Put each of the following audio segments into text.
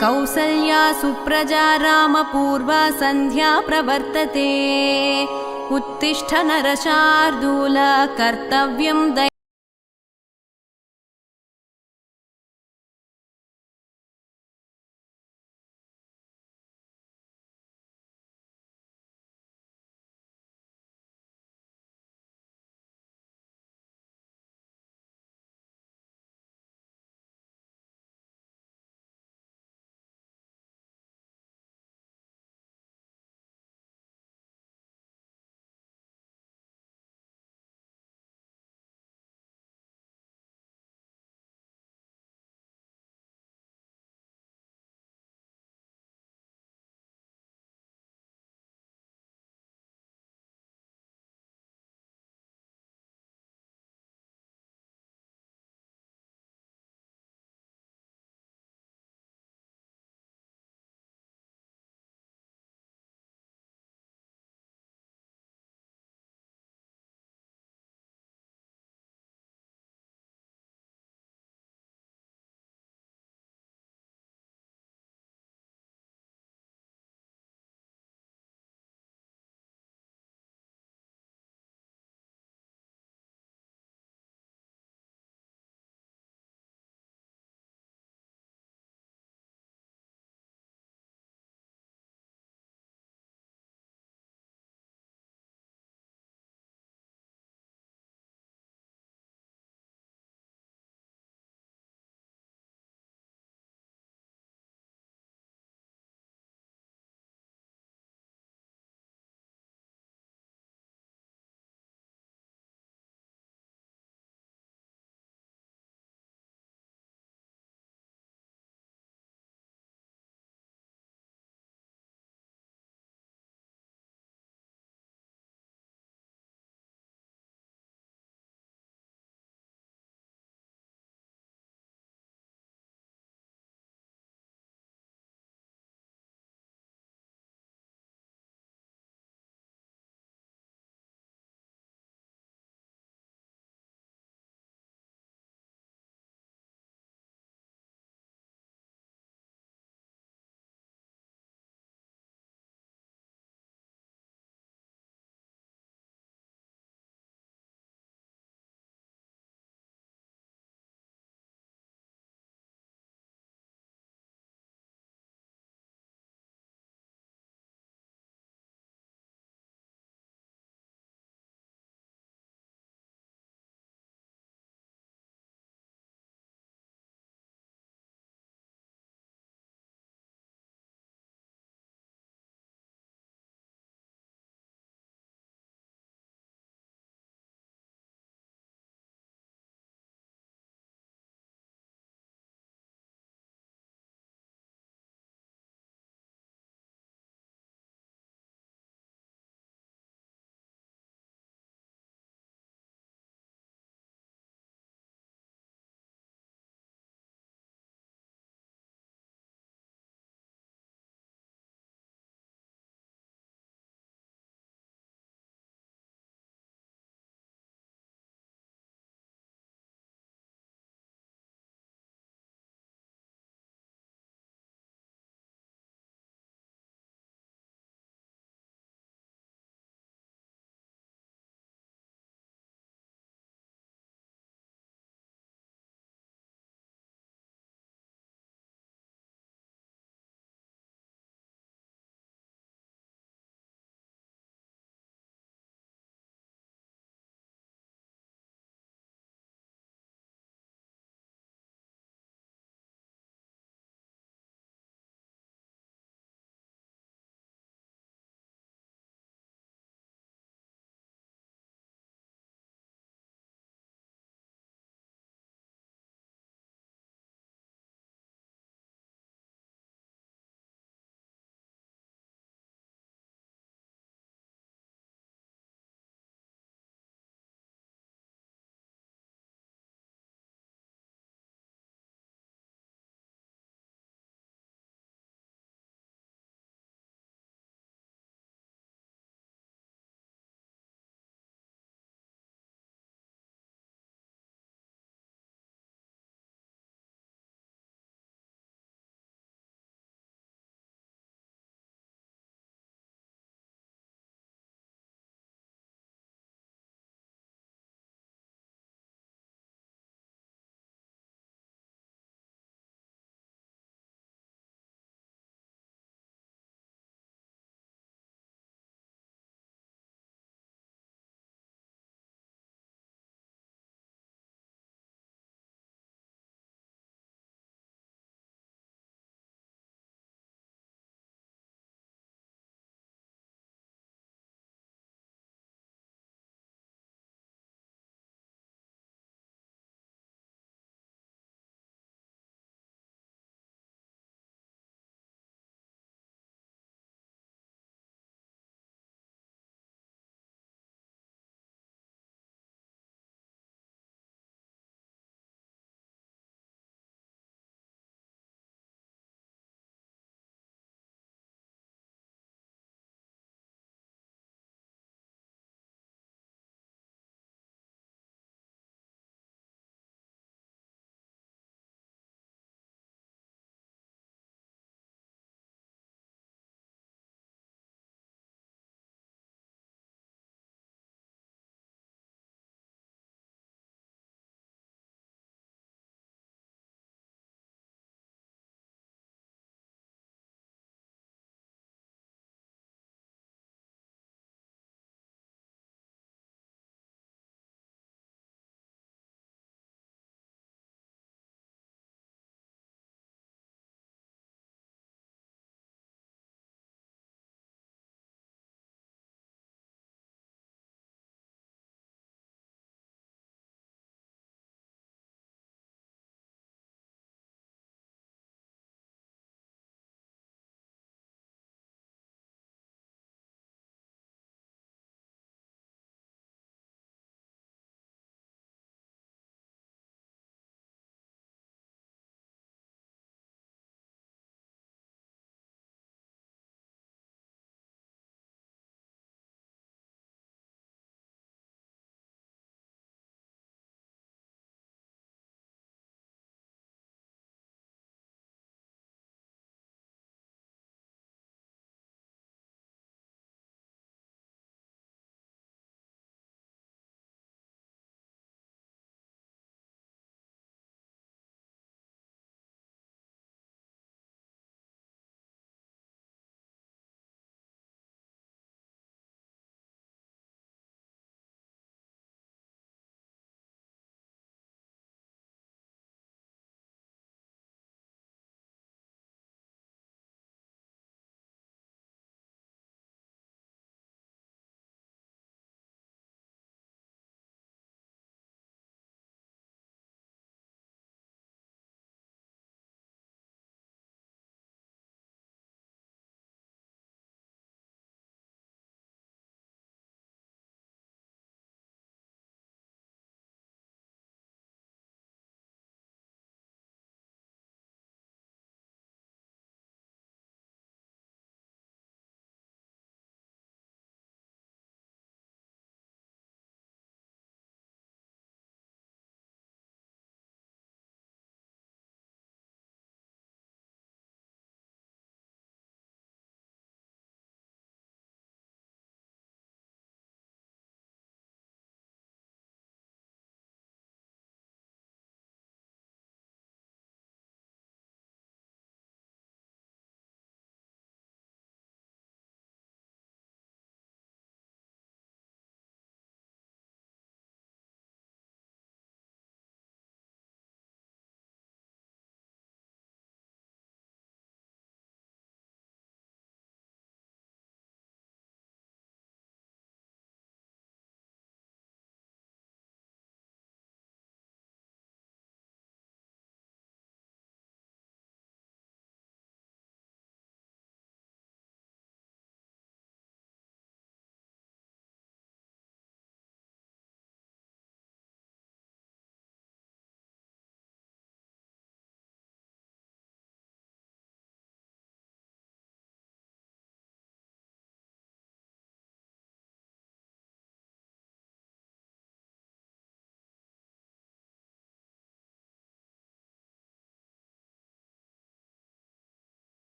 कौसल्या सुप्रजा रामपूर्वा सन्ध्या प्रवर्तते उत्तिष्ठ नरशार्दूल कर्तव्यं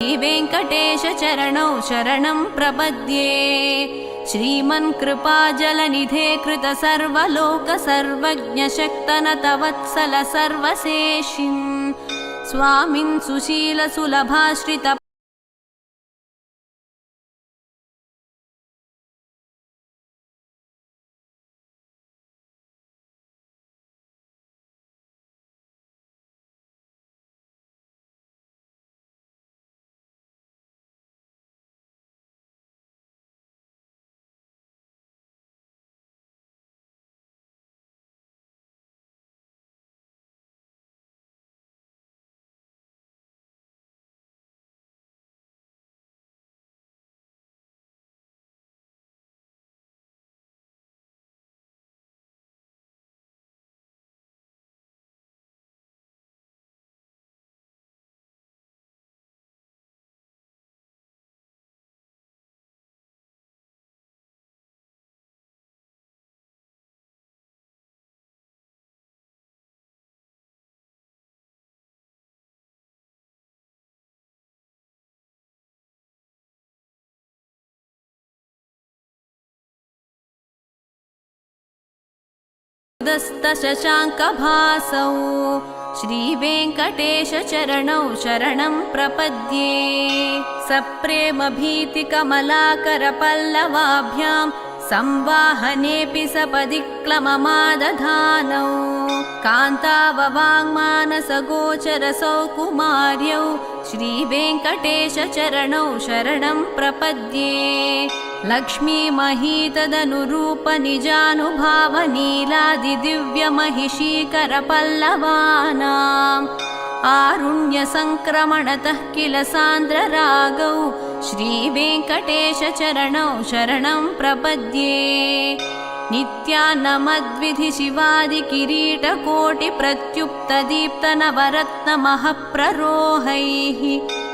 श्रीवेङ्कटेशचरणौ शरणं प्रपद्ये। श्रीमन्कृपाजलनिधे कृत सर्वलोक सर्वज्ञशक्तनतवत्सल सर्वशेषिन् स्वामिन् सुशीलसुलभाश्रित दस्तशशाङ्कभासौ श्रीवेङ्कटेशचरणौ शरणं प्रपद्ये। सप्रेमभीतिकमलाकरपल्लवाभ्यां संवाहनेऽपि सपदि-क्लममादधानौ कान्ताववाङ्मानसगोचरसौ कुमार्यौ श्रीवेङ्कटेशचरणौ शरणं प्रपद्ये। लक्ष्मीमहीतदनुरूपनिजानुभावनीलादिदिव्यमहिषीकरपल्लवानाम् आरुण्यसङ्क्रमणतः किल सान्द्ररागौ श्रीवेङ्कटेशचरणौ शरणं प्रपद्ये। नित्यान्नमद्विधिशिवादिकिरीटकोटिप्रत्युक्तदीप्तनवरत्नमःप्ररोहैः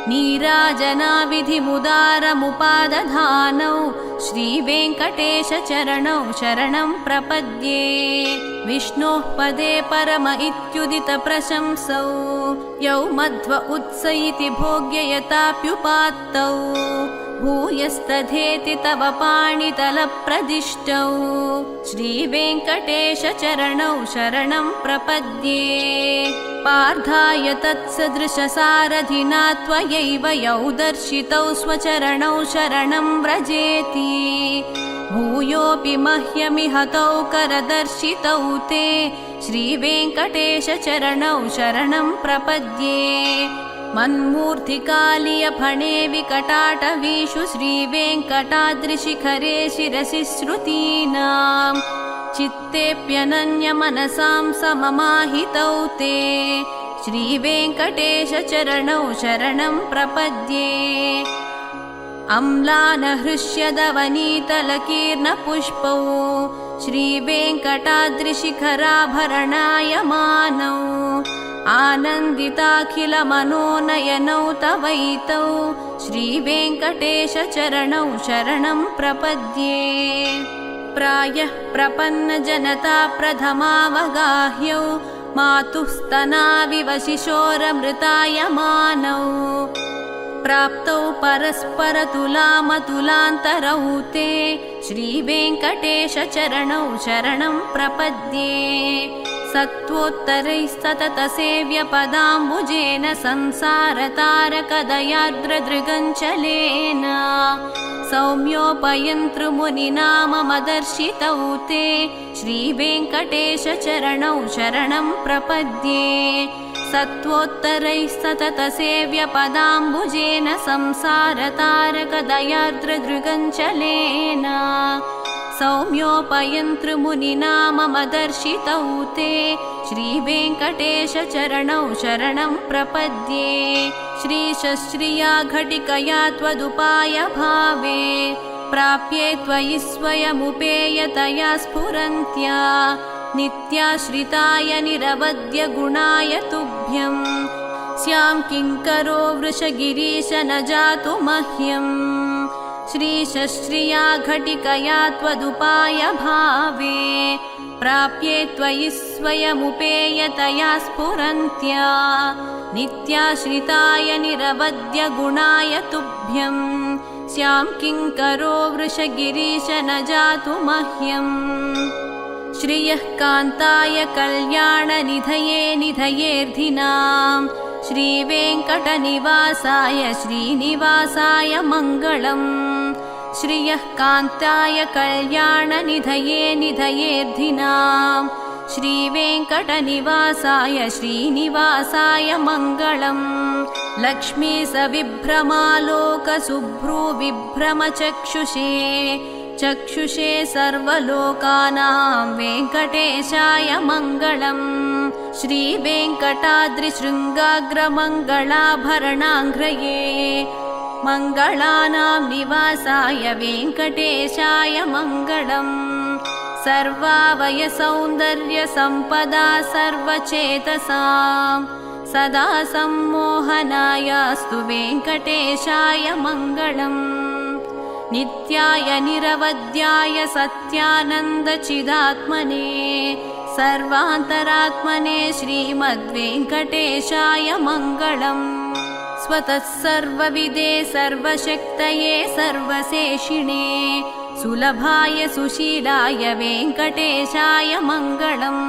नीराजनाविधिमुदारमुपादधानौ श्रीवेङ्कटेशचरणौ शरणं प्रपद्ये। विष्णोः पदे परम इत्युदितप्रशंसौ यौ मध्व उत्स इति भोग्ययताप्युपात्तौ भूयस्तथेति तव पाणितलप्रदिष्टौ श्रीवेङ्कटेशचरणौ शरणं प्रपद्ये। पार्थाय तत्सदृशसारथिना त्वयैव यौ दर्शितौ स्वचरणौ शरणं व्रजेति भूयोऽपि मह्यमिहतौ करदर्शितौ ते श्रीवेङ्कटेशचरणौ शरणं प्रपद्ये। मन्मूर्तिकालीयफणे विकटाटवीषु श्रीवेङ्कटाद्रिशिखरे शिरसि श्रुतीनां चित्तेऽप्यनन्यमनसां सममाहितौ ते श्रीवेङ्कटेशचरणौ शरणं प्रपद्ये। अम्लानहृष्यदवनीतलकीर्णपुष्पौ श्रीवेङ्कटाद्रिशिखराभरणायमानौ आनन्दिताखिलमनोनयनौ तवैतौ श्रीवेङ्कटेशचरणौ शरणं प्रपद्ये। प्रायः प्रपन्नजनता प्रथमावगाह्यौ मातुः स्तनाविव शिशोरमृतायमानौ प्राप्तौ परस्परतुलामतुलान्तरौ ते श्रीवेङ्कटेशचरणौ शरणं प्रपद्ये। सत्त्वोत्तरैस्तततसेव्यपदाम्बुजेन संसारतारकदयार्द्रदृगञ्चलेन सौम्योपयन्तृमुनिनाममदर्शितौ ते श्रीवेङ्कटेशचरणौ शरणं प्रपद्ये। सत्त्वोत्तरैस्तततसेव्यपदाम्बुजेन संसारतारकदयार्द्रदृगञ्चलेन सौम्योपयन्तृमुनिनाममदर्शितौ ते श्रीवेङ्कटेशचरणौ शरणं प्रपद्ये। श्रीशश्रिया घटिकया त्वदुपायभावे प्राप्ये त्वयि स्वयमुपेयतया स्फुरन्त्या नित्याश्रिताय निरवद्यगुणाय तुभ्यं स्यां किङ्करो वृषगिरीश न जातु मह्यम्। श्रीशश्रिया घटिकया त्वदुपायभावे प्राप्ये त्वयि स्वयमुपेयतया स्फुरन्त्या नित्याश्रिताय निरवद्यगुणाय तुभ्यं स्यां किङ्करो वृषगिरीश न जातु मह्यम् श्रियः कान्ताय कल्याणनिधये निधयेऽर्धिनां श्रीवेङ्कटनिवासाय श्रीनिवासाय मङ्गलम् श्रियः कान्ताय कल्याणनिधये निधयेऽर्धिनां श्रीवेङ्कटनिवासाय श्रीनिवासाय मङ्गलम् लक्ष्मी सविभ्रमालोकशुभ्रूविभ्रमचक्षुषे चक्षुषे सर्वलोकानां वेङ्कटेशाय मङ्गलम् श्रीवेङ्कटाद्रिशृङ्गाग्रमङ्गलाभरणाङ्घ्रये मङ्गलानां निवासाय वेङ्कटेशाय मङ्गलम् सर्वावयसौन्दर्यसम्पदा सर्वचेतसां सदा सम्मोहनायास्तु वेङ्कटेशाय मङ्गलम् नित्याय निरवद्याय सत्यानन्दचिदात्मने सर्वान्तरात्मने श्रीमद्वेङ्कटेशाय मङ्गलम् स्वतः सर्वविदे सर्वशक्तये सर्वशेषिणे सुलभाय सुशीलाय वेङ्कटेशाय मङ्गलम्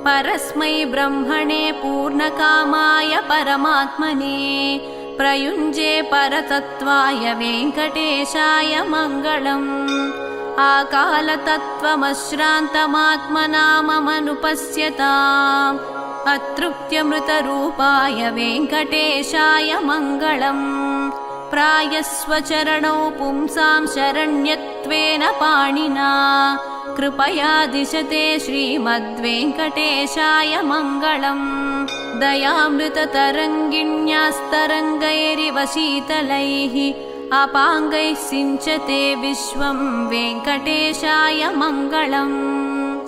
परस्मै ब्रह्मणे पूर्णकामाय परमात्मने प्रयुञ्जे परतत्त्वाय वेङ्कटेशाय मङ्गलम् आकालतत्त्वमश्रान्तमात्मनाममनुपश्यताम् अतृप्त्यमृतरूपाय वेङ्कटेशाय मङ्गलम् प्रायस्वचरणौ पुंसां शरण्यत्वेन पाणिना कृपया दिशते श्रीमद्वेङ्कटेशाय मङ्गलम् दयामृततरङ्गिण्यास्तरङ्गैरिव शीतलैः अपाङ्गैः सिञ्चते विश्वं वेङ्कटेशाय मङ्गलम्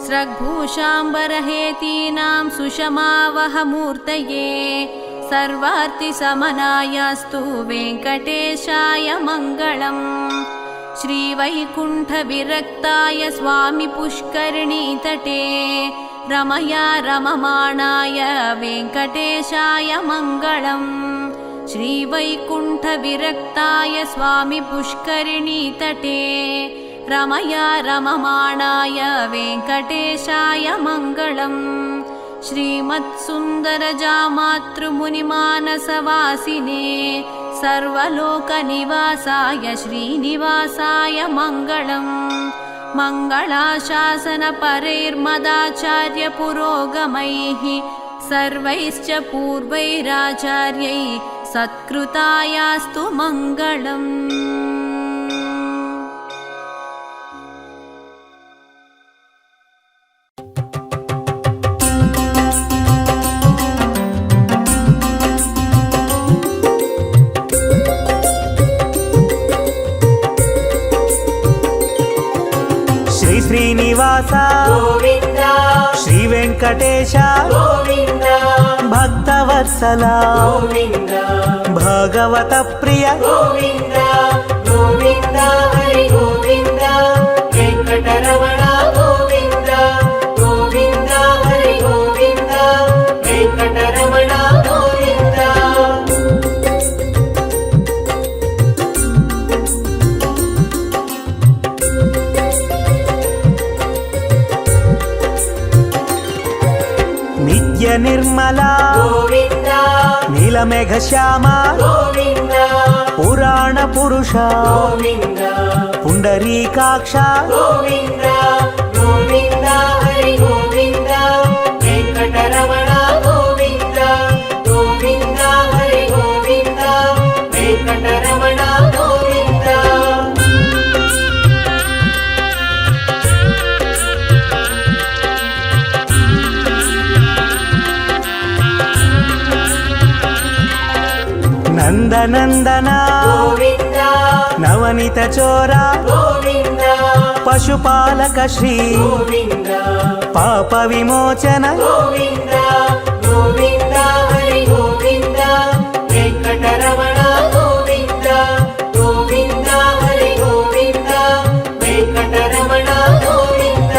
स्रग्भूषाम्बरहेतीनां सुषमावहमूर्तये सर्वार्तिशमनायास्तु वेङ्कटेशाय मङ्गलम् श्रीवैकुण्ठविरक्ताय स्वामी पुष्करिणीतटे रमया रममाणाय वेङ्कटेशाय मङ्गलम् श्रीवैकुण्ठविरक्ताय स्वामी पुष्करिणीतटे रमया रममाणाय वेङ्कटेशाय मङ्गलम् श्रीमत्सुन्दरजामातृमुनिमानसवासिने सर्वलोकनिवासाय श्रीनिवासाय मङ्गलम् मङ्गलाशासनपरैर्मदाचार्यपुरोगमैः सर्वैश्च पूर्वैराचार्यैः सत्कृतायास्तु मङ्गलम्। శ్రీనివాస గోవింద శ్రీ వెంకటేశ గోవింద భక్తవత్సల గోవింద భాగవత ప్రియ గోవింద గోవింద హరి గోవింద వెంకటరమణ గోవింద గోవింద హరి గోవింద వెంకటరమణ గోవింద నిత్య నిర్మల గోవింద నీలమేఘ శ్యామ గోవింద పురాణ పురుష గోవింద పుండరీకాక్ష గోవింద గోవింద హరి గోవింద వెంకటరమణ గోవింద గోవింద హరి గోవింద వెంకటరమణ గోవింద నందనందన గోవింద నవనీత చోర గోవింద పశుపాలక శ్రీ గోవింద పాప విమోచన గోవింద గోవింద హరి గోవింద వెంకటరమణ గోవింద గోవింద హరి గోవింద వెంకటరమణ గోవింద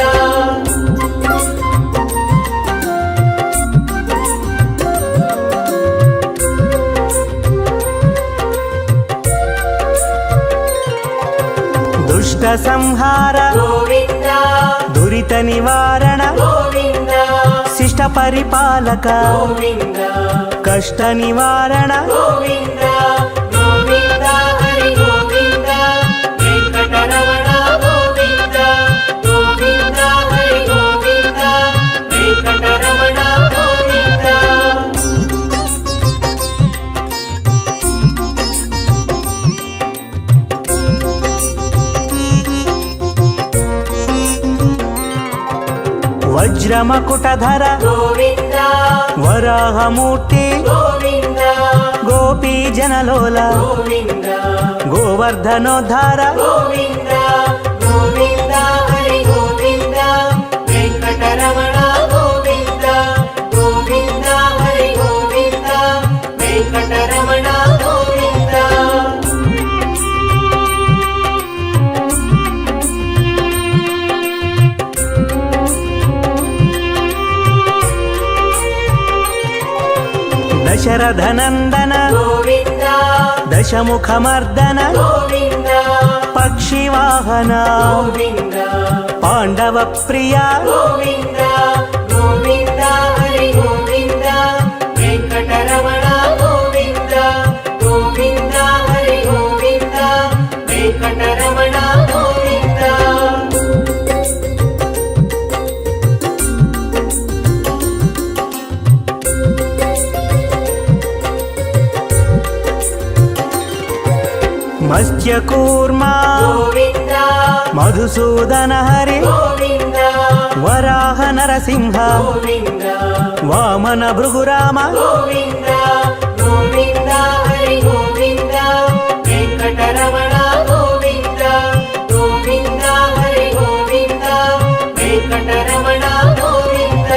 దుష్ట సంహార గోవింద దురిత నివారణ గోవింద శిష్ట పరిపాలక గోవింద కష్ట నివారణ గోవింద గోవింద హరి గోవింద వెంకటరమణ గోవింద గోవింద హరి గోవింద వెంకటరమణ గోవింద వజ్రమకుటధర గోవింద వరాహమూర్తి గోవింద గోపీ జనలోల గోవింద గోవర్ధనోద్ధార గోవింద గోవింద హరి గోవింద వెంకటరమణ గోవింద గోవింద హరి గోవింద వెంకటరమణ గోవింద దశరథనందన గోవింద దశముఖమర్దన గోవింద పక్షివాహన గోవింద పాండవ ప్రియ గోవింద గోవింద హరి గోవింద వెంకటరమణ గోవింద గోవింద హరి గోవింద వెంకటరమణ గోవింద మత్స్యకూర్మ గోవింద మధుసూదన హరి గోవింద వరాహ నరసింహ గోవింద వామన భృగురామ గోవింద గోవింద హరి గోవింద వెంకటరమణ గోవింద గోవింద హరి గోవింద వెంకటరమణ గోవింద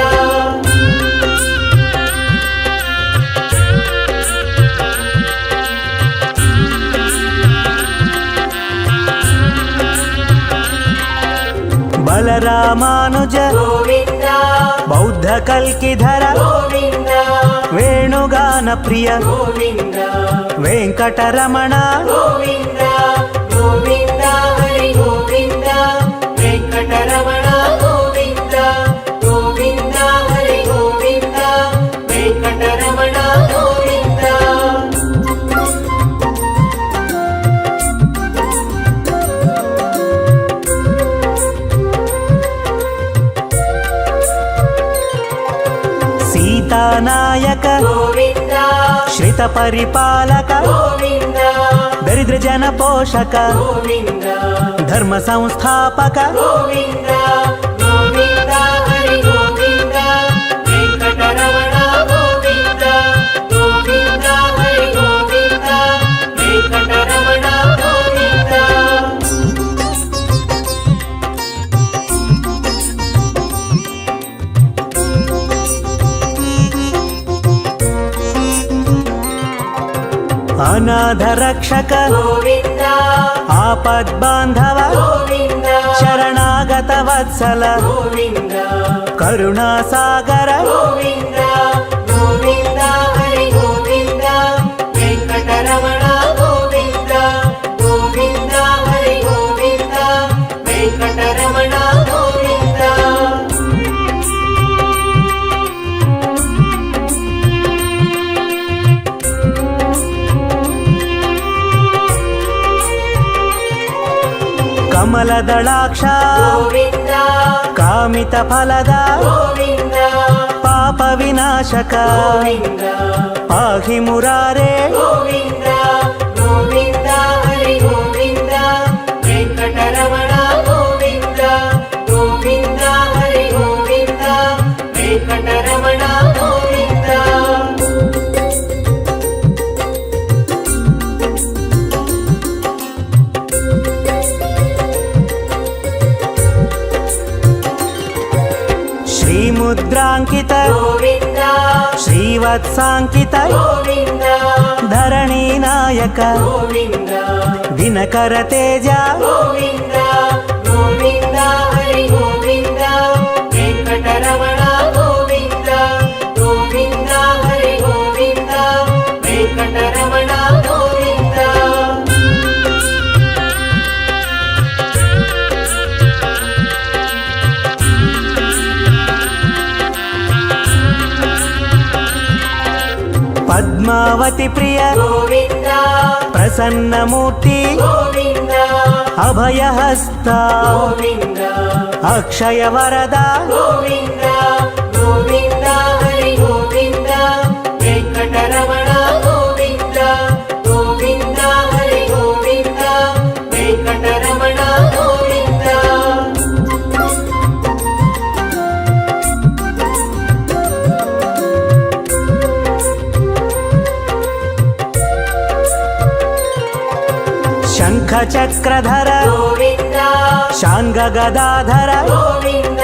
బలరామానుజ గోవింద బౌద్ధ కల్కిధర గోవింద వేణుగాన ప్రియ గోవింద వెంకటరమణ గోవింద గోవింద హరి గోవింద వెంకటరమణ గోవింద గోవింద హరి గోవింద వెంకటరమణ గోవింద సీతానాయక గోవింద శ్రిత పరిపాలక గోవింద దరిద్ర జన పోషక గోవింద ధర్మ సంస్థాపక గోవింద గోవింద హరి గోవింద వెంకటరమణ గోవింద గోవింద హరి గోవింద వెంకటరమణ గోవింద అనాథ రక్షక గోవింద ఆపద్బాంధవ గోవింద శరణాగత వత్సల గోవింద కరుణాసాగర గోవింద గోవింద హరి గోవింద వెంకటరమణ గోవింద గోవింద హరి గోవింద వెంకటరమణ గోవింద కమలదళాక్ష గోవింద కామిత ఫలద గోవింద పాప వినాశక గోవింద పాహి మురారే గోవింద గోవింద హరి గోవింద వెంకటరమణ గోవింద గోవింద హరి గోవింద వెంకటరమణ గోవింద శ్రీముద్రాంకిత గోవింద శ్రీవత్సాంకిత గోవింద ధరణీ నాయక గోవింద దినకర తేజ గోవింద గోవింద హరి గోవింద వెంకటరమణ గోవింద గోవింద హరి గోవింద వెంకటరమణ గోవింద పద్మావతి ప్రియ గోవింద ప్రసన్నమూర్తి గోవింద అభయహస్త గోవింద అక్షయ వరద గోవింద గోవింద హరి గోవింద వెంకటరమణ గోవింద గోవింద హరి గోవింద వెంకటరమణ గోవింద శంఖ చక్రధర గోవింద శాంగ గదాధర గోవింద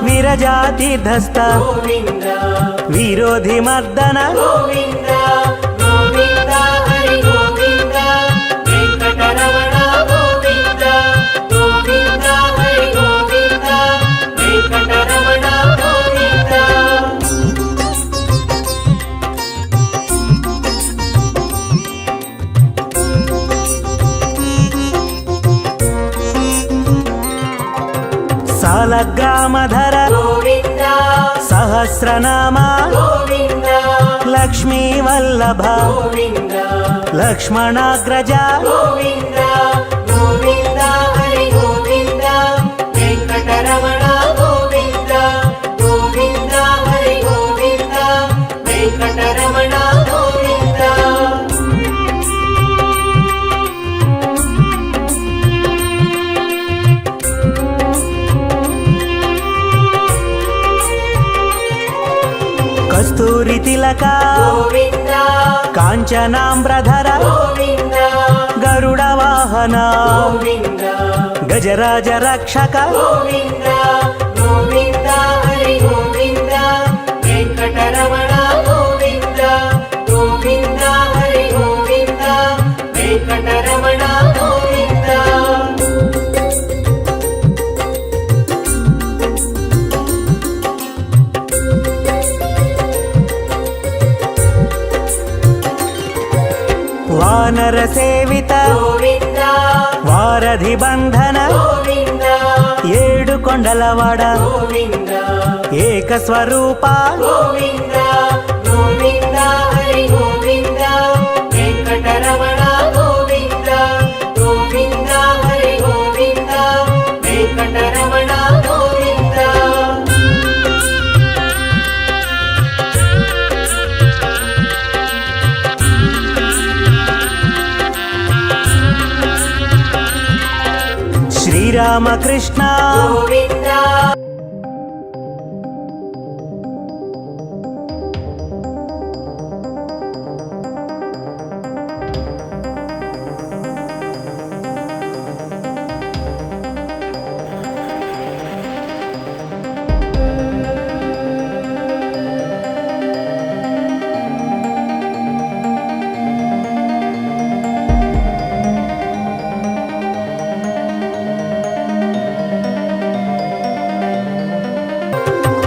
విరజాతీర్థస్థ గోవింద విరోధి మర్దన గోవింద గోవింద హరి గోవింద వెంకటరమణ గోవింద గోవింద హరి గోవింద వెంకటరమణ గోవింద సాలగ్రామధర గోవింద సహస్రనామ గోవింద లక్ష్మీ వల్లభ గోవింద లక్ష్మణాగ్రజ గోవింద గోవింద హరి గోవింద వెంకటరమణ గోవింద గోవింద హరి గోవింద వెంకటరమణ గోవింద కస్తూరి తిలక గోవింద కాంచనాంబ్రధర గోవింద గరుడ వాహన గోవింద గజరాజ రక్షక గోవింద గోవింద హరి గోవింద వెంకటరమణ గోవింద గోవింద హరి గోవింద వెంకటరమణ గోవింద వానర సేవిత గోవింద వారధి బంధన గోవింద ఏడు కొండలవాడ గోవింద ఏక స్వరూప గోవింద గోవింద హరి గోవింద వెంకటరమణ గోవింద గోవింద హరి గోవింద వెంకటరమణ గోవింద శ్రీరామకృష్ణ గోవింద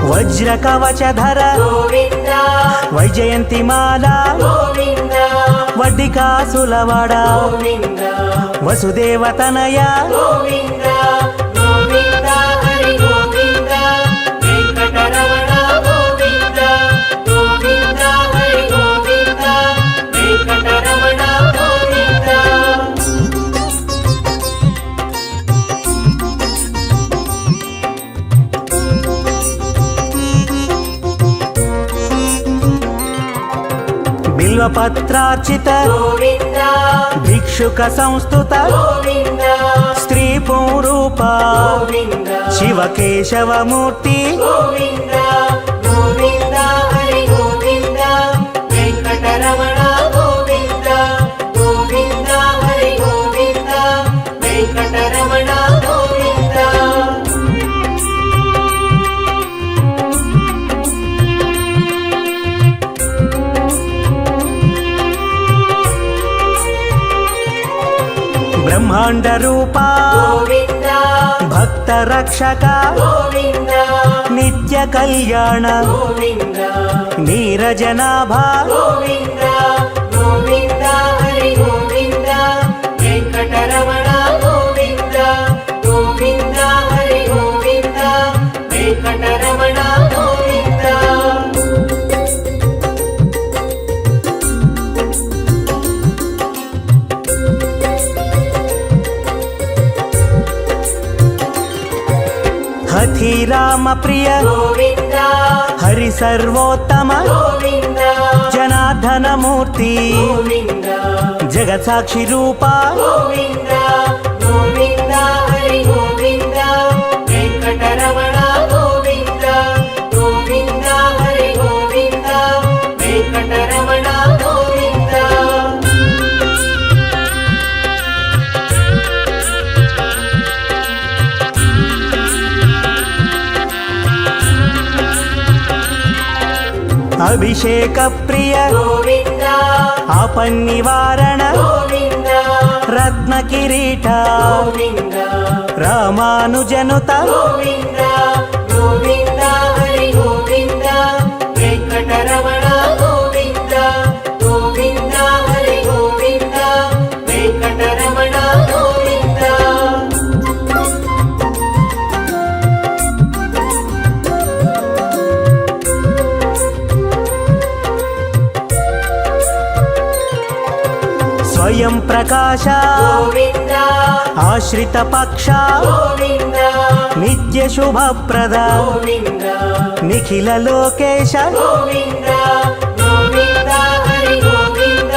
వజ్ర కవచధర గోవింద వైజయంతి మాల గోవింద వడ్డికాసులవాడ గోవింద వసుదేవతనయ గోవింద గోవింద హరి గోవింద వెంకటరమణ గోవింద గోవింద హరి గోవింద వెంకటరమణ గోవింద బిల్వపత్రార్చిత గోవింద భిక్షుక సంస్థుత గోవింద స్త్రీ పూరూప గోవింద శివకేశవమూర్తి గోవింద గోవింద హరి గోవింద వెంకటరమణ గోవింద గోవింద హరి గోవింద వెంకటరమణ గోవింద బ్రహ్మాండ రూప గోవింద భక్త రక్షక గోవింద నిత్య కళ్యాణ గోవింద నీరజనాభ గోవింద గోవింద హరి గోవింద వెంకటరమణ గోవింద గోవింద హరి గోవింద వెంకటరమణ గోవింద హఠి రామ ప్రియ గోవింద హరి సర్వోత్తమ గోవింద జనార్దన మూర్తి గోవింద జగత్ సాక్షి రూప గోవింద గోవింద హరి గోవింద వెంకటరమణ గోవింద గోవింద హరి గోవింద వెంకటరమణ గోవింద అభిషేక ప్రియ గోవింద ఆపన్నివారణ గోవింద రత్న కిరీట గోవింద రామానుజనుత గోవింద గోవింద హరి గోవింద వెంకటరమణ గోవింద గోవింద హరి గోవింద వెంకటరమణ గోవింద స్వయం ప్రకాశ గోవింద ఆశ్రిత పక్ష గోవింద నిత్య శుభప్రద గోవింద నిఖిల లోకేశ గోవింద గోవింద హరి గోవింద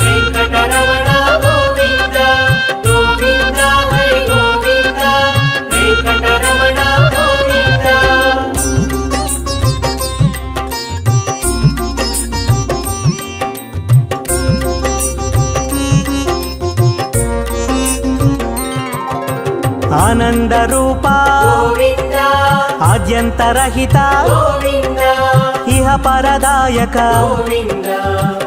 వెంకటరమణ గోవింద గోవింద హరి గోవింద వెంకటరమణ గోవింద ఆనంద రూప గోవింద ఆద్యంతరహిత గోవింద ఇహ పరదాయక గోవింద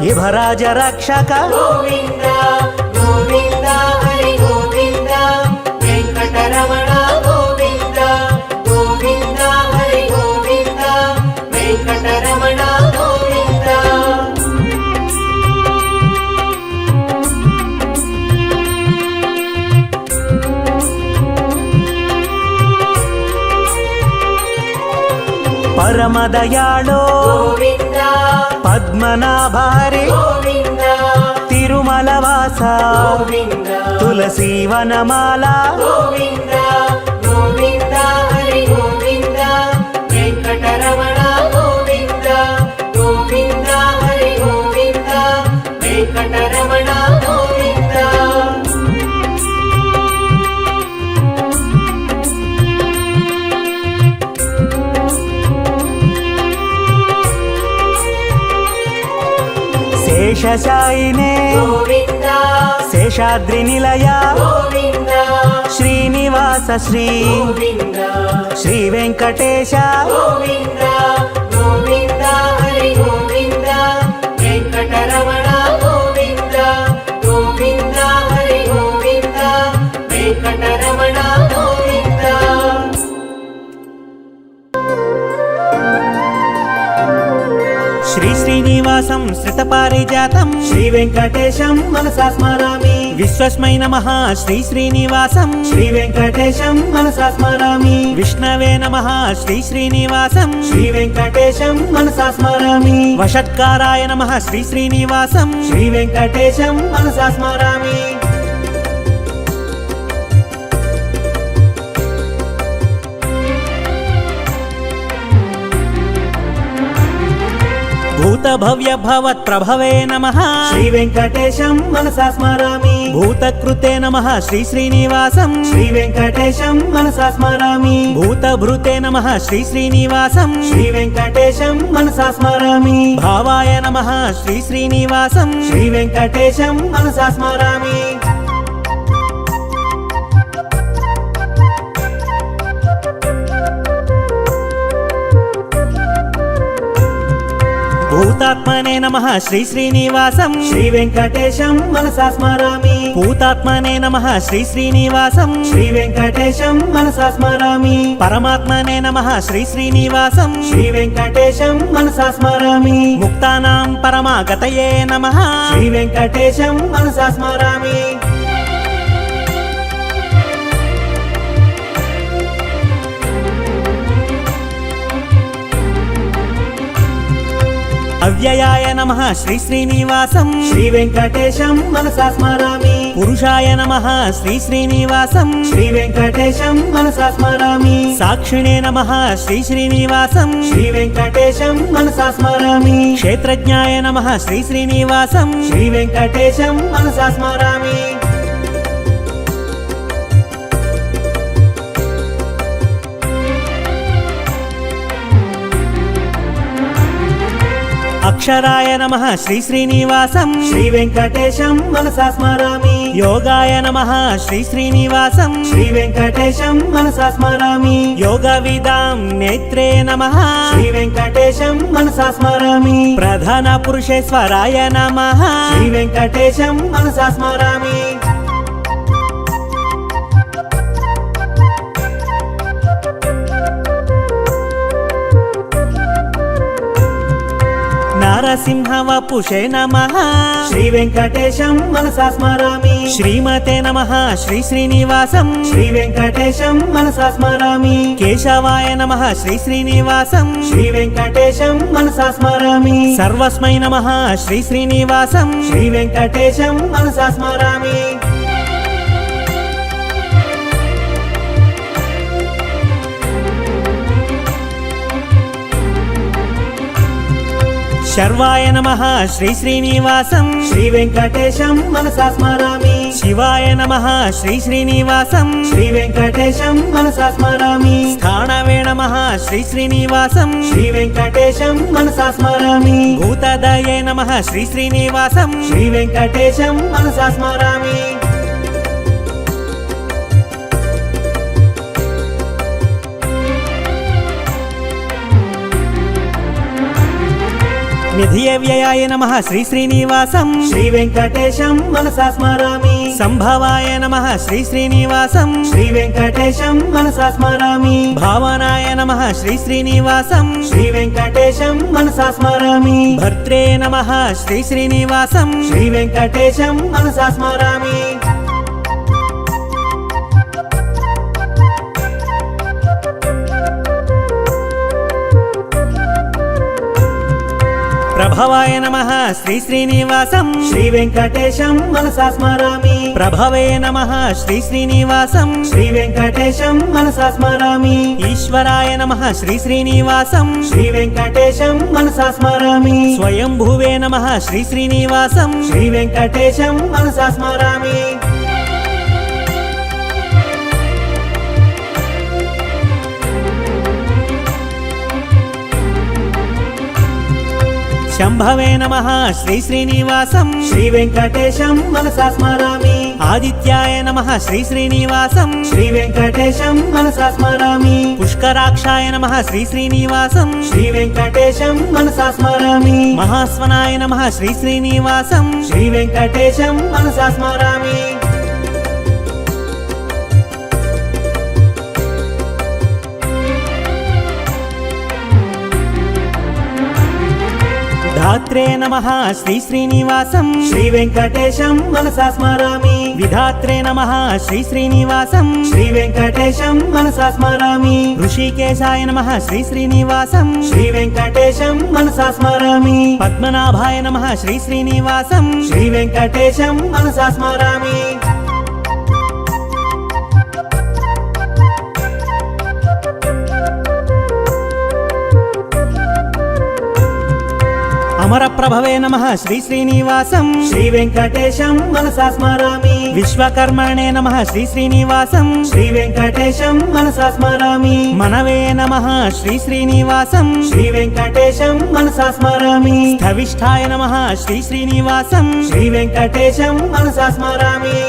ఇభరాజ రక్షక గోవింద గోవింద హరి గోవింద వెంకటరమణ గోవింద గోవింద హరి గోవింద వెంకటరమణ గోవింద పరమదయాళో గోవింద పద్మనాభారి గోవింద తిరుమల వాస గోవింద తులసీవనమాల గోవింద గోవింద హరి గోవింద వెంకటరమణ గోవింద గోవింద హరి గోవింద వెంకటరమణ గోవింద శేషశాయినే గోవింద శేషాద్రి నిలయ గోవింద శ్రీనివాస శ్రీ గోవింద శ్రీ వెంకటేశ గోవింద గోవింద హరి గోవింద వెంకటరమణ గోవింద గోవింద హరి గోవింద వెంకటరమణ గోవింద శ్రీ శ్రీనివాసం శ్రితపారిజాతం శ్రీ వెంకటేశం మనసా స్మరామి విశ్వస్మై నమః శ్రీ శ్రీనివాసం శ్రీ వెంకటేశం మనసా స్మరామి విష్ణవే నమః శ్రీ శ్రీనివాసం శ్రీ వెంకటేశం మనసా స్మరామి వషట్కారాయ నమః శ్రీ శ్రీనివాసం శ్రీ వెంకటేశం మనసా స్మరామి భూత భవ్య భవత్ ప్రభవే నమః శ్రీ వెంకటేశం మనసా స్మరామి భూతకృతే నమః శ్రీ శ్రీనివాసం శ్రీ వెంకటేశం మనసా స్మరామి భూతభృతే నమః శ్రీ శ్రీనివాసం శ్రీ వెంకటేశం మనసా స్మరామి భావాయ నమః శ్రీ శ్రీనివాసం శ్రీ వెంకటేశం మనసా స్మరామి భూతాత్మనే నమః శ్రీ శ్రీనివాసం శ్రీ వెంకటేశం మనసా స్మరామి భూతాత్మనే నమః శ్రీ శ్రీనివాసం శ్రీ వెంకటేశం మనసా స్మరామి పరమాత్మనే నమః శ్రీ శ్రీనివాసం శ్రీ వెంకటేశం మనసా స్మరామి ముక్తానాం పరమాగతయే నమః శ్రీ వెంకటేశం మనసా స్మరామి అవ్యయాయ నమః శ్రీ శ్రీనివాసం శ్రీ వెంకటేశం మనసా స్మరామి పురుషాయ నమః శ్రీ శ్రీనివాసం శ్రీ వెంకటేశం మనసా స్మరామి సాక్షిణే నమః శ్రీ శ్రీనివాసం శ్రీ వెంకటేశం మనసా స్మరామి క్షేత్రజ్ఞాయ నమః శ్రీ శ్రీనివాసం శ్రీ వెంకటేశం మనసా స్మరామి అక్షరాయ నమః శ్రీ శ్రీనివాసం శ్రీ వెంకటేశం మనసా స్మరామి యోగాయ నమః శ్రీ శ్రీనివాసం శ్రీ వెంకటేశం మనసా స్మరామి యోగ విదాం నేత్రే నమః శ్రీ వెంకటేశం మనసా స్మరామి ప్రధాన పురుషేశ్వరాయ నమః శ్రీ వెంకటేశం మనసా స్మరామి నరసింహ వపుషే నమః శ్రీ వెంకటేశం మనసా స్మరామి శ్రీమతే నమః శ్రీ శ్రీనివాసం శ్రీ వెంకటేశం మనసా స్మరామి కేశవాయ నమః శ్రీ శ్రీనివాసం శ్రీ వెంకటేశం మనసా స్మరామి సర్వస్మై నమః శ్రీ శ్రీనివాసం శ్రీ వెంకటేశం మనసా స్మరామి శర్వాయ నమః శ్రీ శ్రీనివాసం శ్రీ వెంకటేశం మనసా స్మరామి శివాయ నమః శ్రీ శ్రీనివాసం శ్రీ వెంకటేశం మనసా స్మరామి స్థానవే నమః శ్రీ శ్రీనివాసం శ్రీ వెంకటేశం మనసా స్మరామి భూతదయే నమః శ్రీ శ్రీనివాసం శ్రీ వెంకటేశం మనసా స్మరామి నిధియ వ్యయాయ నమః శ్రీ శ్రీనివాసం శ్రీ వెంకటేశం మనసా స్మరామి సంభవాయ నమః శ్రీ శ్రీనివాసం శ్రీ వెంకటేశం మనసా స్మరామి భావనాయ నమః శ్రీ శ్రీనివాసం శ్రీ వెంకటేశం మనసా స్మరామి భర్త్రే నమః శ్రీ శ్రీనివాసం శ్రీ వెంకటేశం మనసా స్మరామి ప్రభవాయ నమః శ్రీ శ్రీనివాసం శ్రీ వెంకటేశం మనసా స్మరామి ప్రభవే నమః శ్రీ శ్రీనివాసం శ్రీ వెంకటేశం మనసా స్మరామి ఈశ్వరాయ నమః శ్రీ శ్రీనివాసం శ్రీ వెంకటేశం మనసా స్మరామి స్వయంభువే నమః శ్రీ శ్రీనివాసం శ్రీ వెంకటేశం మనసా స్మరామి శంభవే నమః శ్రీ శ్రీనివాసం శ్రీ వెంకటేశం మనసా స్మరామి ఆదిత్యాయ నమః శ్రీ శ్రీనివాసం శ్రీ వెంకటేశం మనసా స్మరామి పుష్కరాక్షాయ నమః శ్రీ శ్రీనివాసం శ్రీ వెంకటేశం మనసా స్మరామి మహాస్వనాయ నమః శ్రీ శ్రీనివాసం శ్రీ వెంకటేశం మనసా స్మరామి ధాత్రే నమః శ్రీ శ్రీనివాసం శ్రీ వెంకటేశం మనసా స్మరామి విధాత్రే నమః శ్రీ శ్రీనివాసం శ్రీ వెంకటేశం మనసా స్మరామి ఋషికేశాయ నమః శ్రీ శ్రీనివాసం శ్రీ వెంకటేశం మనసా స్మరామి పద్మనాభాయ నమః శ్రీ శ్రీనివాసం శ్రీ వెంకటేశం మనసా స్మరామి అమరప్రభవే నమః శ్రీ శ్రీనివాసం శ్రీ వెంకటేశం మనసా స్మరామి విశ్వకర్మణే నమః శ్రీ శ్రీనివాసం శ్రీ వెంకటేశం మనసా స్మరామి మనవే నమః శ్రీ శ్రీనివాసం శ్రీ వెంకటేశం మనసా స్మరామి స్థవిష్ఠాయ నమః శ్రీ శ్రీనివాసం శ్రీ వెంకటేశం మనసా స్మరామి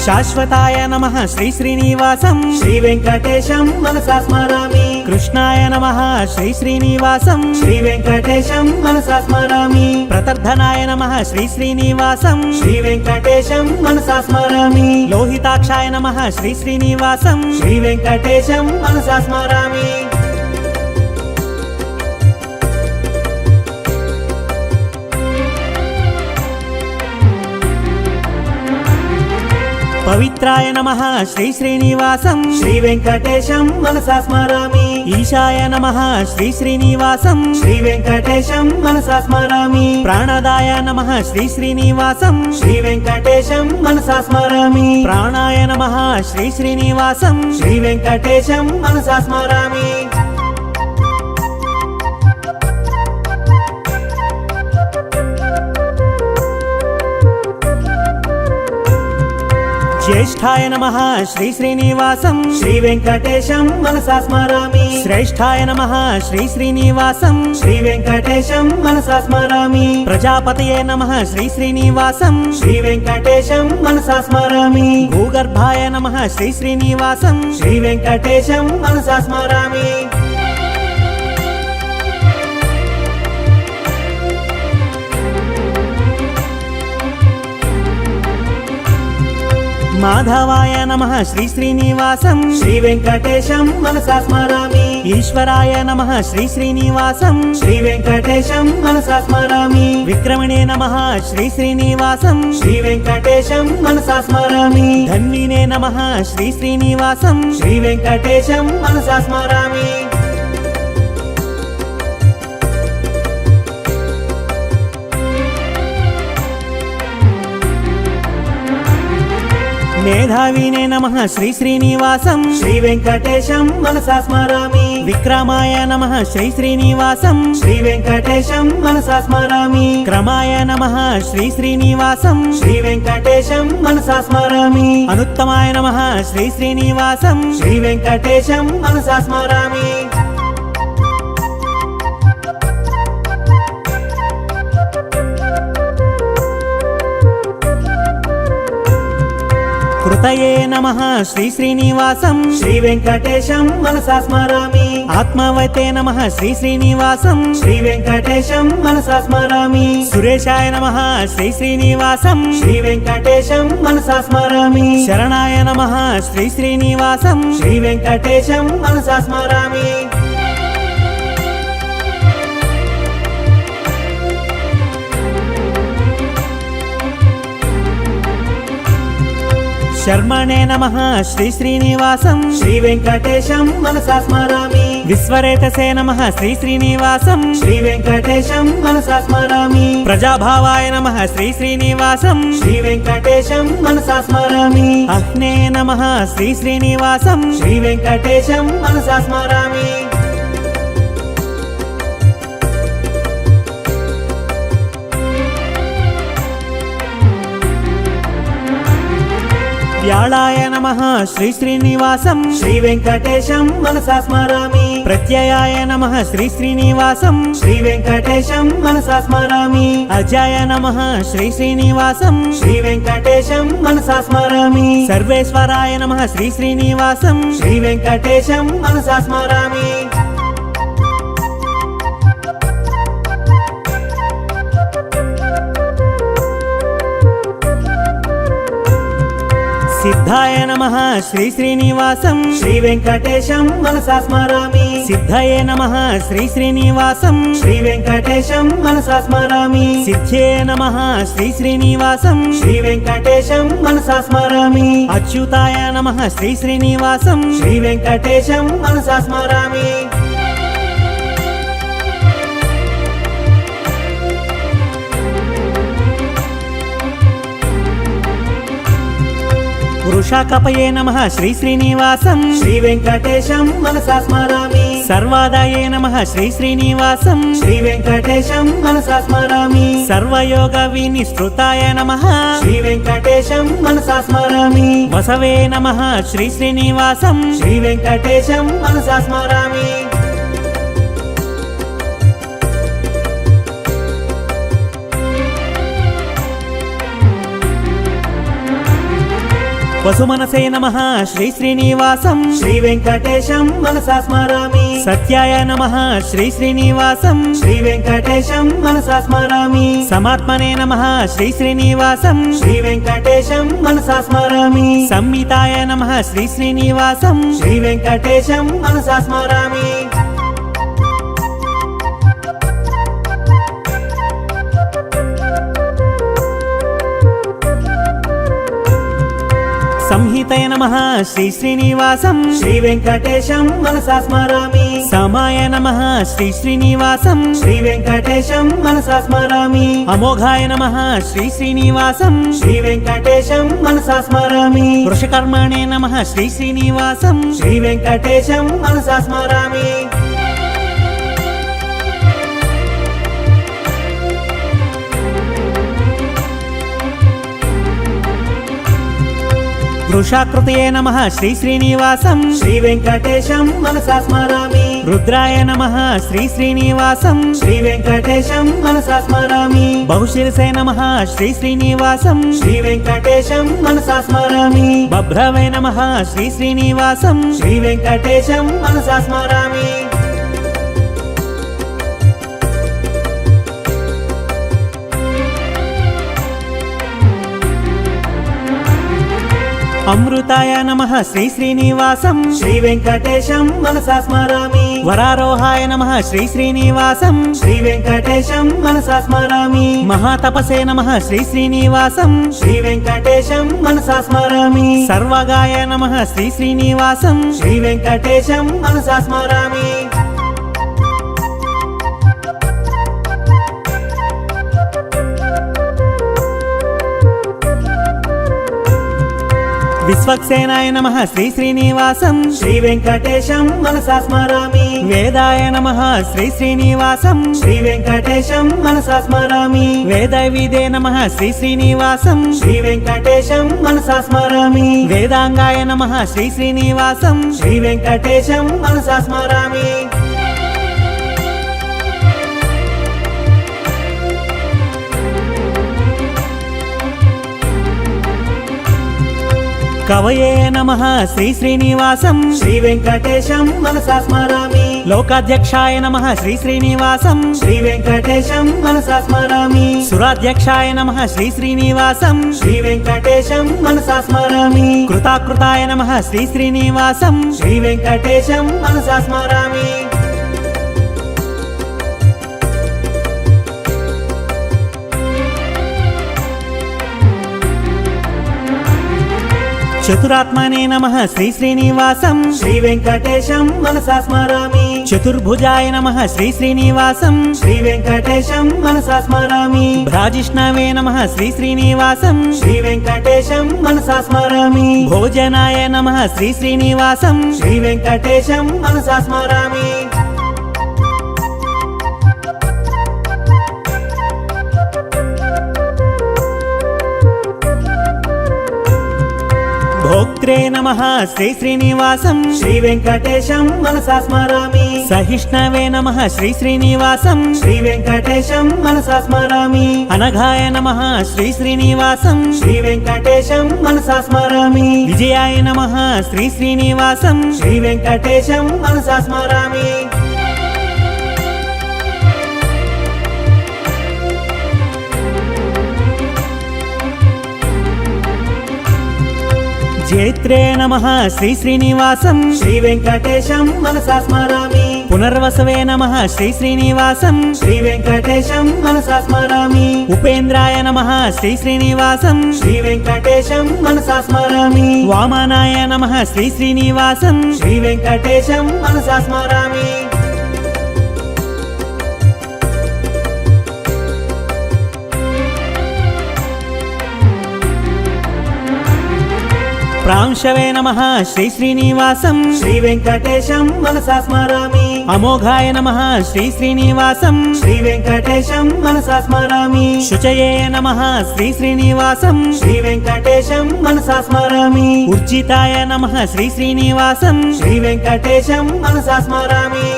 శాశ్వతాయ నమః శ్రీ శ్రీనివాసం శ్రీ వెంకటేశం మనసా స్మరామి కృష్ణాయ నమః శ్రీ శ్రీనివాసం శ్రీ వెంకటేశం మనసా స్మరామి ప్రతర్ధనాయ నమః శ్రీ శ్రీనివాసం శ్రీ వెంకటేశం మనసా స్మరామి లోహితాక్షాయ నమః శ్రీ శ్రీనివాసం శ్రీ వెంకటేశం మనసా స్మరామి పవిత్రాయ నమః శ్రీ శ్రీనివాసం శ్రీ వెంకటేశం మనసా స్మరామి ఈశాయ నమః శ్రీ శ్రీనివాసం శ్రీ వెంకటేశం మనసా స్మరామి ప్రాణదాయ నమః శ్రీ శ్రీనివాసం శ్రీ వెంకటేశం మనసా స్మరామి ప్రాణాయ నమః శ్రీ శ్రీనివాసం శ్రీ వెంకటేశం మనసా స్మరామి జ్యేష్ఠాయ నమః శ్రీ శ్రీనివాసం శ్రీ వెంకటేశం మనసా స్మరామి శ్రేష్ఠాయ నమః శ్రీ శ్రీనివాసం శ్రీ వెంకటేశం మనసా స్మరామి ప్రజాపతయే నమః శ్రీ శ్రీనివాసం శ్రీ వెంకటేశం మనసా స్మరామి భూగర్భాయ నమః శ్రీ శ్రీనివాసం శ్రీ వెంకటేశం మనసా స్మరామి మాధవాయ నమః శ్రీ శ్రీనివాసం శ్రీ వెంకటేశం మనసా స్మరామి ఈశ్వరాయ నమః శ్రీ శ్రీనివాసం శ్రీ వెంకటేశం మనసా స్మరామి విక్రమణే నమః శ్రీ శ్రీనివాసం శ్రీ వెంకటేశం మనసా స్మరామి ధన్వినే నమః శ్రీ శ్రీనివాసం శ్రీ వెంకటేశం మనసా స్మరామి మేధావినే నమః శ్రీ శ్రీనివాసం శ్రీ వెంకటేశం మనసా స్మరామి విక్రమాయ నమః శ్రీ శ్రీనివాసం శ్రీ వెంకటేశం మనసా స్మరామి క్రమాయ నమః శ్రీ శ్రీనివాసం శ్రీ వెంకటేశం మనసా స్మరామి అనుత్తమాయ నమః శ్రీ శ్రీనివాసం శ్రీ వెంకటేశం మనసా స్మరామి కృతయే నమః శ్రీ శ్రీనివాసం శ్రీ వెంకటేశం మనసా స్మరామి ఆత్మవతే నమః శ్రీ శ్రీనివాసం శ్రీ వెంకటేశం మనసా స్మరామి సురేశాయ నమః శ్రీ శ్రీనివాసం శ్రీ వెంకటేశం మనసా స్మరామి శరణాయ నమః శ్రీ శ్రీనివాసం శ్రీ వెంకటేశం మనసా స్మరామి శర్మణే నమః శ్రీ శ్రీనివాసం శ్రీ వెంకటేశం మనసా స్మరామి విశ్వరేతసే నమః శ్రీ శ్రీనివాసం శ్రీ వెంకటేశం మనసా స్మరామి ప్రజాభావాయ నమః శ్రీ శ్రీనివాసం శ్రీ వెంకటేశం మనసా స్మరామి అహ్నే నమః శ్రీ శ్రీనివాసం శ్రీ వెంకటేశం మనసా స్మరామి వ్యాళాయ నమః శ్రీ శ్రీనివాసం శ్రీ వెంకటేశం మనసా స్మరామి ప్రత్యయాయ నమః శ్రీ శ్రీనివాసం శ్రీ వెంకటేశం మనసా స్మరామి అజాయ నమః శ్రీ శ్రీనివాసం శ్రీ వెంకటేశం మనసా స్మరామి సర్వేశ్వరాయ నమః శ్రీ శ్రీనివాసం శ్రీ వెంకటేశం మనసా స్మరామి సిద్ధాయ నమః శ్రీ శ్రీనివాసం శ్రీ వెంకటేశం మనసా స్మరామి సిద్ధయే నమః శ్రీ శ్రీనివాసం శ్రీ వెంకటేశం మనసా స్మరామి సిద్ధ్యే నమః శ్రీ శ్రీనివాసం శ్రీ వెంకటేశం మనసా స్మరామి అచ్యుతాయ నమః శ్రీ శ్రీనివాసం శ్రీ వెంకటేశం మనసా స్మరామి వృషాకపయే నమః శ్రీ శ్రీనివాసం శ్రీ వెంకటేశం మనసా స్మరామి సర్వాదాయే నమః శ్రీ శ్రీనివాసం శ్రీ వెంకటేశం మనసా స్మరామి సర్వయోగ వినిశ్రుతాయ నమః శ్రీ వెంకటేశం మనసా స్మరామి వసవే నమః శ్రీ శ్రీనివాసం శ్రీ వెంకటేశం మనసా స్మరామి వసుమనసే నమః శ్రీ శ్రీనివాసం శ్రీ వెంకటేశం మనసా స్మరామి సత్యాయ నమః శ్రీ శ్రీనివాసం శ్రీ వెంకటేశం మనసా స్మరామి సమాత్మనే నమః శ్రీ శ్రీనివాసం శ్రీ వెంకటేశం మనసా స్మరామి సంహితాయ నమః శ్రీ శ్రీనివాసం శ్రీ వెంకటేశం మనసా స్మరామి సంహితయ నమః శ్రీ శ్రీనివాసం శ్రీ వెంకటేశం మనసా స్మరామి సమాయ నమః శ్రీ శ్రీనివాసం శ్రీ వెంకటేశం మనసా స్మరామి అమోఘాయ నమః శ్రీ శ్రీనివాసం శ్రీ వెంకటేశం మనసా స్మరామి వృషకర్మణే నమః శ్రీ శ్రీనివాసం శ్రీ వెంకటేశం మనసా స్మరామి వృషాకృతయే నమః శ్రీ శ్రీనివాసం శ్రీ వెంకటేశం మనసా స్మరామి రుద్రాయ నమః శ్రీ శ్రీనివాసం శ్రీ వెంకటేశం మనసా స్మరామి బహుశిరసే నమః శ్రీ శ్రీనివాసం శ్రీ వెంకటేశం మనసా స్మరామి బభ్రవే నమః శ్రీ శ్రీనివాసం శ్రీ వెంకటేశం మనసా స్మరామి అమృతాయ నమః శ్రీ శ్రీనివాసం శ్రీ వెంకటేశం మనసా స్మరామి వరారోహాయ నమః శ్రీ శ్రీనివాసం శ్రీ వెంకటేశం మనసా స్మరామి మహాతపసే నమః శ్రీ శ్రీనివాసం శ్రీ వెంకటేశం మనసా స్మరామి సర్వగాయ నమః శ్రీ శ్రీనివాసం శ్రీ వెంకటేశం మనసా స్మరామి విశ్వక్సేనాయ నమః శ్రీ శ్రీనివాసం శ్రీ వెంకటేశం మనసా స్మరామి వేదాయ నమః శ్రీ శ్రీనివాసం శ్రీ వెంకటేశం మనసా స్మరామి వేదవిదే నమః శ్రీ శ్రీనివాసం శ్రీ వెంకటేశం మనసా స్మరామి వేదాంగాయ నమః శ్రీ శ్రీనివాసం శ్రీ వెంకటేశం మనసా స్మరామి కవయే నమః శ్రీ శ్రీనివాసం శ్రీ వెంకటేశం మనసా స్మరామి లోకాధ్యక్షాయ నమః శ్రీ శ్రీనివాసం శ్రీ వెంకటేశం మనసా స్మరామి సురాధ్యక్షాయ నమః శ్రీ శ్రీనివాసం శ్రీ వెంకటేశం మనసా స్మరామి కృతాకృతాయ నమః శ్రీ శ్రీనివాసం శ్రీ వెంకటేశం మనసా స్మరామి చతురాత్మనే నమః శ్రీ శ్రీనివాసం శ్రీ వెంకటేశం మనసా స్మరామి చతుర్భుజాయ నమః శ్రీ శ్రీనివాసం శ్రీ వెంకటేశం మనసా స్మరామి భ్రాజిష్ణవే నమః శ్రీ శ్రీనివాసం శ్రీ వెంకటేశం మనసా స్మరామి భోజనాయ నమః శ్రీ శ్రీనివాసం శ్రీ వెంకటేశం మనసా స్మరామి భోక్త్రే నమః శ్రీ శ్రీనివాసం శ్రీ వెంకటేశం మనసా స్మరామి సహిష్ణవే నమః శ్రీ శ్రీనివాసం శ్రీ వెంకటేశం మనసా స్మరామి అనఘాయ నమః శ్రీ శ్రీనివాసం శ్రీ వెంకటేశం మనసా స్మరామి విజయాయ నమః శ్రీ శ్రీనివాసం శ్రీ వెంకటేశం మనసా స్మరామి జైత్రే నమః శ్రీ శ్రీనివాసం శ్రీ వెంకటేశం మనసా స్మరామి పునర్వసవే నమః శ్రీ శ్రీనివాసం శ్రీ వెంకటేశం మనసా స్మరామి ఉపేంద్రాయ నమః శ్రీ శ్రీనివాసం శ్రీ వెంకటేశం మనసా స్మరామి వామనాయ నమః శ్రీ శ్రీనివాసం శ్రీ వెంకటేశం మనసా స్మరామి ప్రాంశవే నమః శ్రీ శ్రీనివాసం శ్రీ వెంకటేశం మనసా స్మరామి అమోఘాయ నమః శ్రీ శ్రీనివాసం శ్రీ వెంకటేశం మనసా స్మరామి శుచయే నమః శ్రీ శ్రీనివాసం శ్రీ వెంకటేశం మనసా స్మరామి ఉర్జితాయ నమః శ్రీ శ్రీనివాసం శ్రీ వెంకటేశం మనసా స్మరామి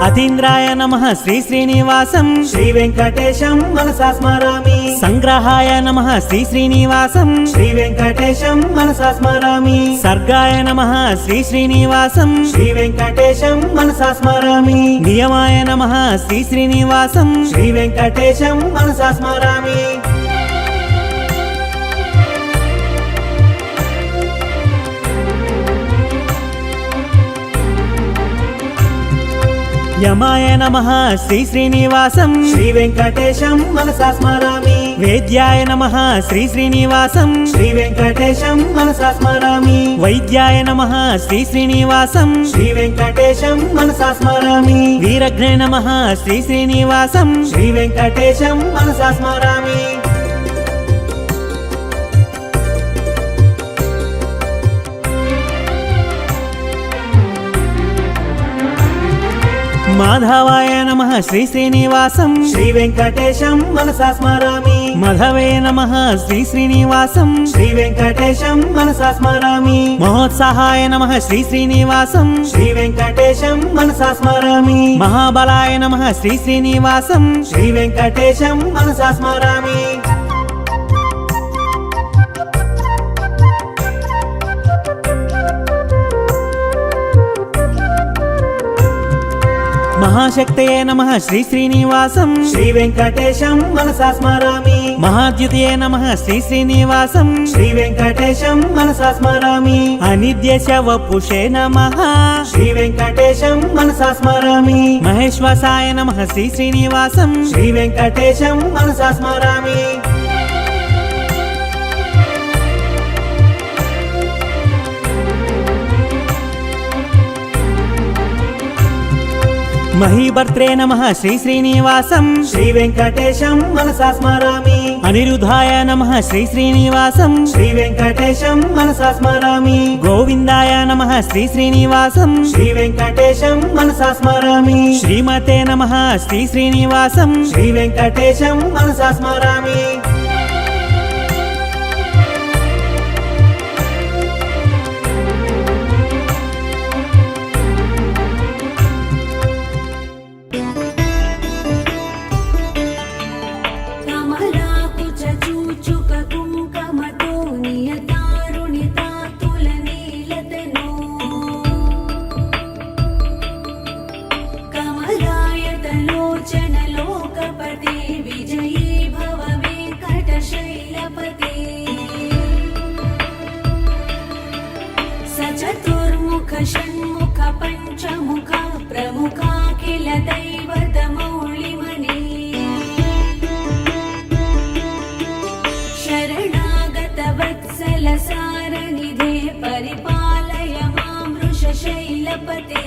అతీంద్రాయ నమః శ్రీ శ్రీనివాసం శ్రీ వెంకటేశం మనసా స్మరామి సంగ్రహాయ నమః శ్రీ శ్రీనివాసం శ్రీ వెంకటేశం మనసా స్మరామి సర్గాయ నమః శ్రీ శ్రీనివాసం శ్రీ వెంకటేశం మనసా స్మరామి నియమాయ నమః శ్రీ శ్రీనివాసం శ్రీ వెంకటేశం మనసా స్మరామి యమాయ నమః శ్రీ శ్రీనివాసం శ్రీ వెంకటేశం మనసా స్మరామి వేద్యాయ నమః శ్రీ శ్రీనివాసం శ్రీ వెంకటేశం మనసా స్మరామి వైద్యాయ నమః శ్రీ శ్రీనివాసం శ్రీ వెంకటేశం మనసా స్మరామి వీరఘ్నే నమః శ్రీ శ్రీనివాసం శ్రీ వెంకటేశం మనసా స్మరామి మాధవాయ నమః శ్రీ శ్రీనివాసం శ్రీ వెంకటేశం మనసా స్మరామి మధవే నమః శ్రీ శ్రీనివాసం శ్రీ వెంకటేశం మనసా స్మరామి మహోత్సాహాయ నమః శ్రీ శ్రీనివాసం శ్రీ వెంకటేశం మనసా స్మరామి మహాబలాయ నమః శ్రీ శ్రీనివాసం శ్రీ వెంకటేశం మనసా స్మరామి మహాశక్తయే నమః శ్రీ శ్రీనివాసం శ్రీ వెంకటేశం మనసా స్మరామి మహాద్యుతయే నమః శ్రీ శ్రీనివాసం శ్రీ వెంకటేశం మనసా స్మరామి అనిద్యశ వపుషే నమః శ్రీ వెంకటేశం మనసా స్మరామి మహేశ్వసాయ నమః శ్రీ శ్రీనివాసం శ్రీ వెంకటేశం మనసా స్మరామి మహీభర్త్రే నమః శ్రీ శ్రీనివాసం శ్రీ వెంకటేశం మనసా స్మరామి అనిరుద్ధాయ నమః శ్రీ శ్రీనివాసం శ్రీ వెంకటేశం మనసా స్మరామి గోవిందాయ నమః శ్రీ శ్రీనివాసం శ్రీ వెంకటేశం మనసా స్మరామి శ్రీమతే నమః శ్రీ శ్రీనివాసం శ్రీ వెంకటేశం మనసా స్మరామి षण्मुख पञ्चमुख प्रमुखा किल दैवतमौलिमणि शरणागत वत्सल सारनिधे परिपालय मां वृषशैलपते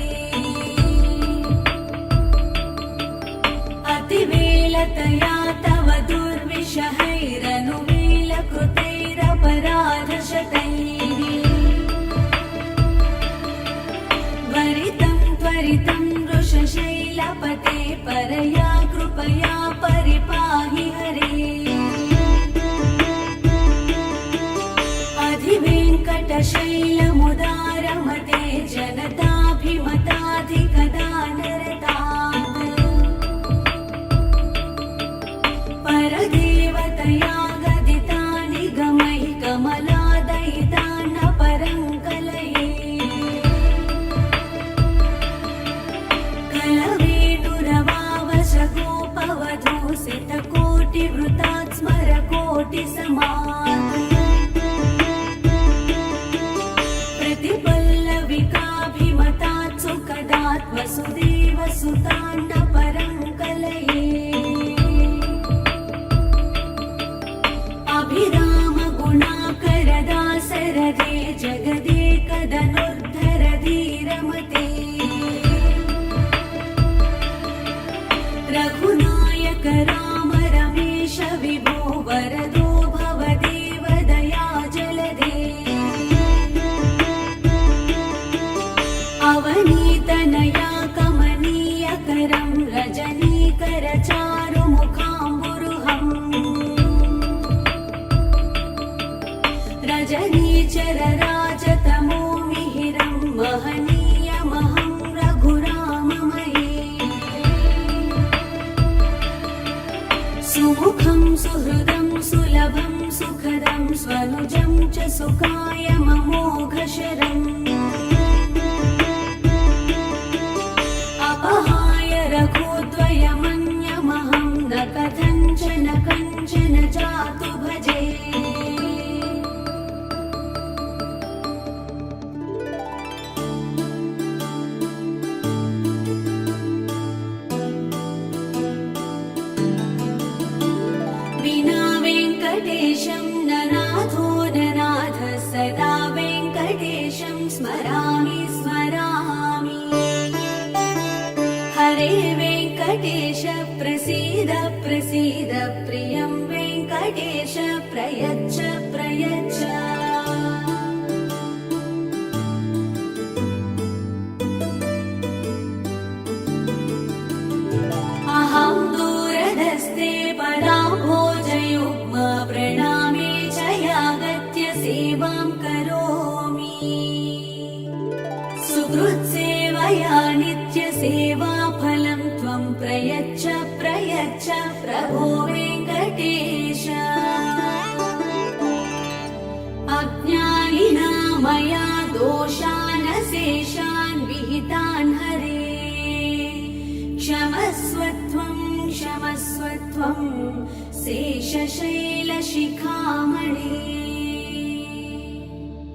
अतिवेलतया तव दुर्विषहैरनुवेलकृतैरपराधशतैः त्वरितं वृषशैलपते परया कृपया परिपाहि हरे अधिवेङ्कटशैलमुदारमते जनताभिमताधिकदानरतात् परदेवतया गदितानि गमैः कमलादयितान्न परङ्कलये गोपवधूसितकोटिवृतात् स्मरकोटिसमात् प्रतिपल्लविकाभिमतात् सुखदात् वसुदेवसुतान्न परङ्कलये अभिरामगुणाकरदासरथे जगदेकदनुर्धर धीरमते रघुनायक राम रमेश विभो वरदो भवदेव दया जलदे अवनीतनया कमनीयकरं रजनीकर चारुमुखाम्बुरुहम् रजनीचर राजतमो मिहिरं महनीयमहं रघुराममये सुमुखं सुहृदं सुलभं सुखदं स्वनुजं च सुखाय ममोघशरम् अपहाय रघुद्वयमन्यमहं न कथञ्चन कञ्चन जातु भजे सेवां करोमि सुहृत्सेवया नित्यसेवाफलं त्वं प्रयच्छ प्रयच्छ प्रभो वेङ्कटेश अज्ञानिना मया दोषान् शेषान् विहितान् हरे क्षमस्वत्वं क्षमस्वत्वं शेषशैलशिखामणे